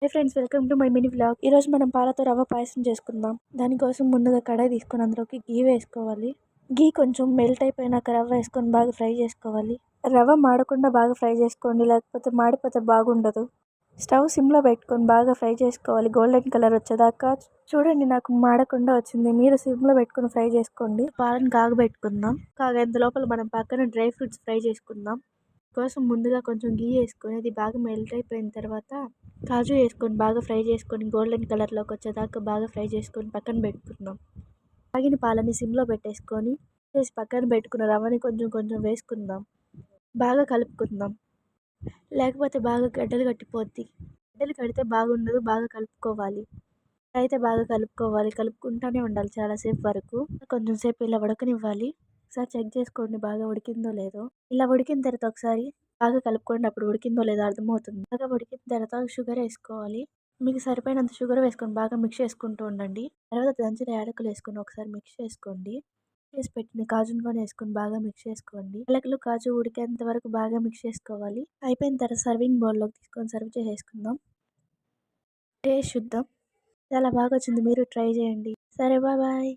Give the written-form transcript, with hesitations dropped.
Hi friends, welcome to my mini vlog. ఈరోజు మనం పాలతో రవ్వ పాయసం చేసుకుందాం. దానికోసం ముందుగా కడాయి తీసుకొని అందులోకి గీ వేసుకోవాలి. గీ కొంచెం మెల్ట్ అయిపోయినాక రవ్వ వేసుకొని బాగా ఫ్రై చేసుకోవాలి. రవ్వ మాడకుండా బాగా ఫ్రై చేసుకోండి, లేకపోతే మాడిపోతే బాగుండదు. స్టవ్ సిమ్లో పెట్టుకొని బాగా ఫ్రై చేసుకోవాలి, గోల్డెన్ కలర్ వచ్చేదాకా. చూడండి, నాకు మాడకుండా వచ్చింది. మీరు సిమ్లో పెట్టుకొని ఫ్రై చేసుకోండి. పాలను కాగబెట్టుకుందాం. కాగేంత లోపల మనం పక్కన డ్రై ఫ్రూట్స్ ఫ్రై చేసుకుందాం. కోసం ముందుగా కొంచెం గీ వేసుకొని అది బాగా మెల్ట్ అయిపోయిన తర్వాత కాజు వేసుకొని బాగా ఫ్రై చేసుకొని గోల్డెన్ కలర్లోకి వచ్చేదాకా బాగా ఫ్రై చేసుకొని పక్కన పెట్టుకుందాం. తాగిన పాలని సిమ్లో పెట్టేసుకొని చేసి పక్కన పెట్టుకున్న రవ్వని కొంచెం కొంచెం వేసుకుందాం. బాగా కలుపుకుందాం, లేకపోతే బాగా గడ్డలు కట్టిపోద్ది. గడ్డలు కడితే బాగుండదు. బాగా కలుపుకోవాలి. అయితే బాగా కలుపుకుంటూనే ఉండాలి చాలాసేపు వరకు. కొంచెం సేపు ఇలా ఉడకనివ్వాలి. ఒకసారి చెక్ చేసుకోండి బాగా ఉడికిందో లేదో. ఇలా ఉడికిన తర్వాత ఒకసారి బాగా కలుపుకోండి. అప్పుడు ఉడికిందో లేదో అర్థమవుతుంది. బాగా ఉడికిన తర్వాత షుగర్ వేసుకోవాలి. మీకు సరిపోయినంత షుగర్ వేసుకొని బాగా మిక్స్ చేసుకుంటూ ఉండండి. తర్వాత దంచిన యాలకులు వేసుకొని ఒకసారి మిక్స్ చేసుకోండి. చేసి పెట్టిన కాజును కూడా వేసుకొని బాగా మిక్స్ చేసుకోండి. యాలకులు కాజు ఉడికేంత వరకు బాగా మిక్స్ చేసుకోవాలి. అయిపోయిన తర్వాత సర్వింగ్ బౌల్లోకి తీసుకొని సర్వ్ చేసేసుకుందాం. టేస్ట్ చూద్దాం. చాలా బాగా వచ్చింది, మీరు ట్రై చేయండి. సరే, బాయ్.